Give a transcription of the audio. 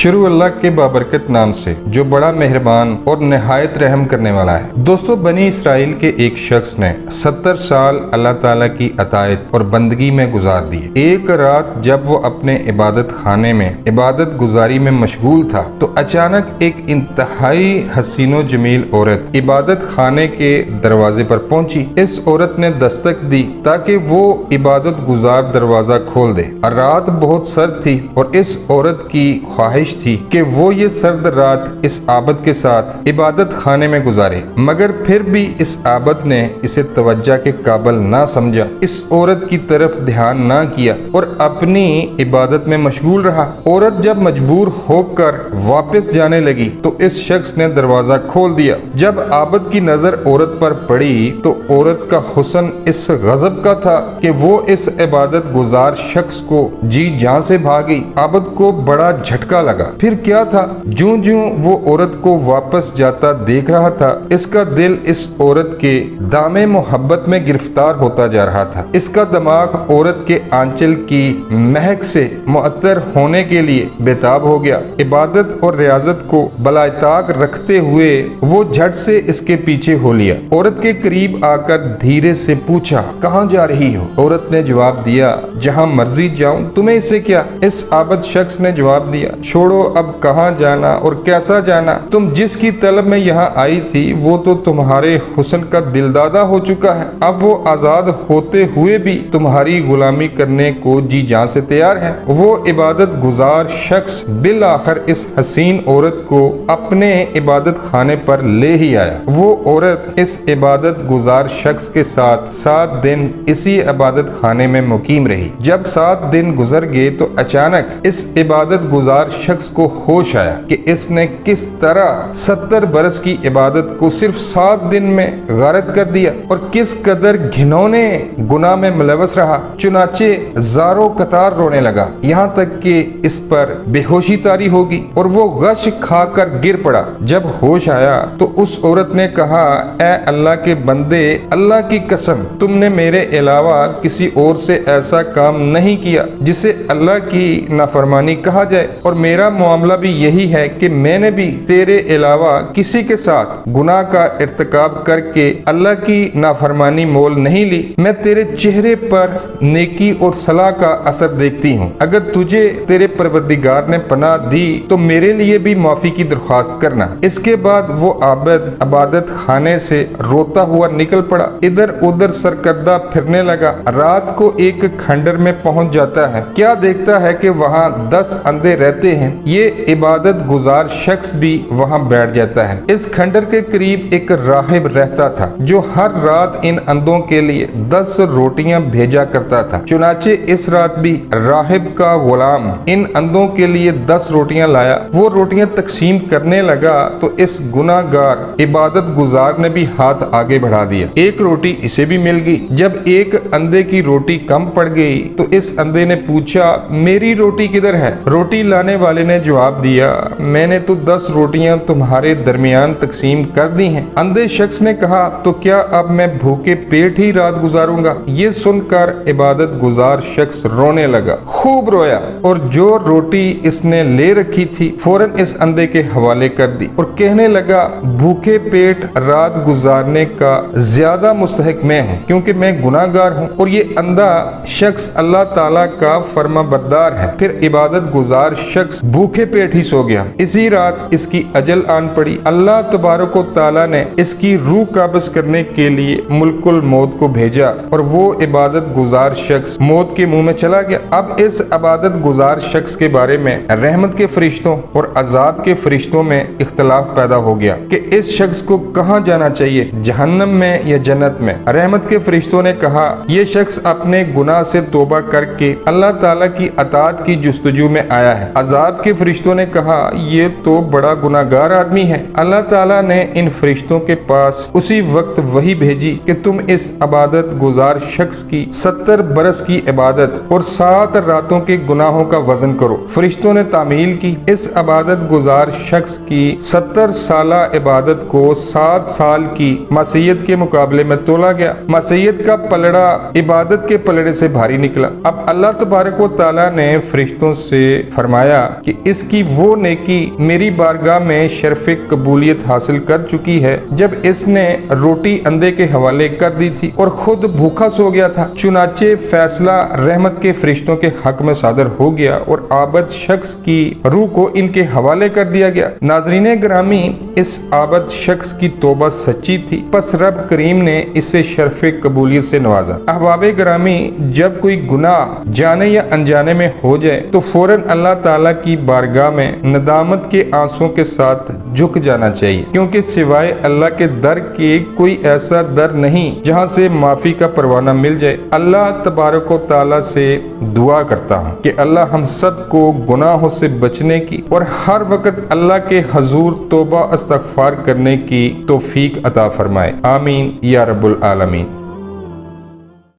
شروع اللہ کے بابرکت نام سے جو بڑا مہربان اور نہایت رحم کرنے والا ہے۔ دوستو، بنی اسرائیل کے ایک شخص نے 70 سال اللہ تعالیٰ کی اطاعت اور بندگی میں گزار دیے۔ ایک رات جب وہ اپنے عبادت خانے میں عبادت گزاری میں مشغول تھا تو اچانک ایک انتہائی حسین و جمیل عورت عبادت خانے کے دروازے پر پہنچی۔ اس عورت نے دستک دی تاکہ وہ عبادت گزار دروازہ کھول دے۔ رات بہت سرد تھی اور اس عورت کی خواہش تھی کہ وہ یہ سرد رات اس عابد کے ساتھ عبادت خانے میں گزارے، مگر پھر بھی اس عابد نے اسے توجہ کے قابل نہ سمجھا، اس عورت کی طرف دھیان نہ کیا اور اپنی عبادت میں مشغول رہا۔ عورت جب مجبور ہو کر واپس جانے لگی تو اس شخص نے دروازہ کھول دیا۔ جب عابد کی نظر عورت پر پڑی تو عورت کا حسن اس غضب کا تھا کہ وہ اس عبادت گزار شخص کو جی جان سے بھاگی۔ عابد کو بڑا جھٹکا لگا۔ پھر کیا تھا، جوں جوں وہ عورت کو واپس جاتا دیکھ رہا تھا، اس کا دل اس عورت کے دام محبت میں گرفتار ہوتا جا رہا تھا۔ اس کا دماغ عورت کے آنچل کی مہک سے معطر ہونے کے لیے بےتاب ہو گیا۔ عبادت اور ریاضت کو بالاتعاق رکھتے ہوئے وہ جھٹ سے اس کے پیچھے ہو لیا۔ عورت کے قریب آ کر دھیرے سے پوچھا، کہاں جا رہی ہو؟ عورت نے جواب دیا، جہاں مرضی جاؤں، تمہیں اس سے کیا؟ اس عابد شخص نے جواب دیا، چھوڑو اب کہاں جانا اور کیسا جانا، تم جس کی طلب میں یہاں آئی تھی وہ تو تمہارے حسن کا دلدادہ ہو چکا ہے، اب وہ آزاد ہوتے ہوئے بھی تمہاری غلامی کرنے کو جی جان سے تیار ہے۔ وہ عبادت گزار شخص بالآخر اس حسین عورت کو اپنے عبادت خانے پر لے ہی آیا۔ وہ عورت اس عبادت گزار شخص کے ساتھ 7 دن اسی عبادت خانے میں مقیم رہی۔ جب 7 دن گزر گئے تو اچانک اس عبادت گزار شخص کو ہوش آیا کہ اس نے کس طرح 70 برس کی عبادت کو صرف 7 دن میں غارت کر دیا اور کس قدر گھنونے گناہ میں ملوث رہا۔ چنانچہ زاروں قطار رونے لگا، یہاں تک کہ اس پر بے ہوشی طاری ہوگی اور وہ غش کھا کر گر پڑا۔ جب ہوش آیا تو اس عورت نے کہا، اے اللہ کے بندے، اللہ کی قسم تم نے میرے علاوہ کسی اور سے ایسا کام نہیں کیا جسے اللہ کی نافرمانی کہا جائے، اور میرا معاملہ بھی یہی ہے کہ میں نے بھی تیرے علاوہ کسی کے ساتھ گناہ کا ارتکاب کر کے اللہ کی نافرمانی مول نہیں لی۔ میں تیرے چہرے پر نیکی اور صلاح کا اثر دیکھتی ہوں، اگر تجھے تیرے پروردگار نے پناہ دی تو میرے لیے بھی معافی کی درخواست کرنا۔ اس کے بعد وہ عابد عبادت خانے سے روتا ہوا نکل پڑا، ادھر ادھر سرکردہ پھرنے لگا۔ رات کو ایک کھنڈر میں پہنچ جاتا ہے، کیا دیکھتا ہے کہ وہاں 10 اندھے رہتے ہیں۔ یہ عبادت گزار شخص بھی وہاں بیٹھ جاتا ہے۔ اس کھنڈر کے قریب ایک راہب رہتا تھا جو ہر رات ان اندھوں کے لیے 10 روٹیاں بھیجا کرتا تھا۔ چنانچہ اس رات بھی راہب کا غلام ان اندھوں کے لیے 10 روٹیاں لایا۔ وہ روٹیاں تقسیم کرنے لگا تو اس گناہ گار عبادت گزار نے بھی ہاتھ آگے بڑھا دیا، ایک روٹی اسے بھی مل گئی۔ جب ایک اندھے کی روٹی کم پڑ گئی تو اس اندھے نے پوچھا، میری روٹی کدھر ہے؟ روٹی لانے والے نے جواب دیا، میں نے تو 10 روٹیاں تمہارے درمیان تقسیم کر دی ہیں۔ اندھے شخص نے کہا، تو کیا اب میں بھوکے پیٹ ہی رات گزاروں گا؟ یہ سن کر عبادت گزار شخص رونے لگا، خوب رویا، اور جو روٹی اس نے لے رکھی تھی فوراً اس اندھے کے حوالے کر دی اور کہنے لگا، بھوکے پیٹ رات گزارنے کا زیادہ مستحق میں ہوں کیونکہ میں گناہ گار ہوں، اور یہ اندھا شخص اللہ تعالیٰ کا فرما بردار ہے۔ پھر عبادت گزار شخص بھوکے پیٹ ہی سو گیا۔ اسی رات اس کی اجل آن پڑی۔ اللہ تبارک و تعالیٰ نے اس کی روح قابض کرنے کے لیے ملک الموت کو بھیجا اور وہ عبادت گزار شخص موت کے منہ میں چلا گیا۔ اب اس عبادت گزار شخص کے بارے میں رحمت کے فرشتوں اور عذاب کے فرشتوں میں اختلاف پیدا ہو گیا کہ اس شخص کو کہاں جانا چاہیے، جہنم میں یا جنت میں۔ رحمت کے فرشتوں نے کہا، یہ شخص اپنے گناہ سے توبہ کر کے اللہ تعالیٰ کی اطاعت کی جستجو میں آیا ہے۔ عذاب کے فرشتوں نے کہا، یہ تو بڑا گناہ گار آدمی ہے۔ اللہ تعالیٰ نے ان فرشتوں کے پاس اسی وقت وحی بھیجی کہ تم اس عبادت گزار شخص کی 70 برس کی عبادت اور 7 راتوں کے گناہوں کا وزن کرو۔ فرشتوں نے تعمیل کی۔ اس عبادت گزار شخص کی 70 سالہ عبادت کو 7 سال کی معصیت کے مقابلے میں تولا گیا۔ معصیت کا پلڑا عبادت کے پلڑے سے بھاری نکلا۔ اب اللہ تبارک و تعالیٰ نے فرشتوں سے فرمایا کہ کہ اس کی وہ نیکی میری بارگاہ میں شرف قبولیت حاصل کر چکی ہے جب اس نے روٹی اندھے کے حوالے کر دی تھی اور خود بھوکا سو گیا تھا، چنانچہ فیصلہ رحمت کے فرشتوں کے حق میں صادر ہو گیا اور عابد شخص کی روح کو ان کے حوالے کر دیا گیا۔ ناظرین گرامی، اس عابد شخص کی توبہ سچی تھی، پس رب کریم نے اسے شرف قبولیت سے نوازا۔ احباب گرامی، جب کوئی گناہ جانے یا انجانے میں ہو جائے تو فوراً اللہ تعالیٰ کی بارگاہ میں ندامت کے آنسوں کے ساتھ جھک جانا چاہیے، کیونکہ سوائے اللہ کے در کے کوئی ایسا در نہیں جہاں سے معافی کا پروانہ مل جائے۔ اللہ تبارک و تعالیٰ سے دعا کرتا ہوں کہ اللہ ہم سب کو گناہوں سے بچنے کی اور ہر وقت اللہ کے حضور توبہ استغفار کرنے کی توفیق عطا فرمائے، آمین یا رب العالمین۔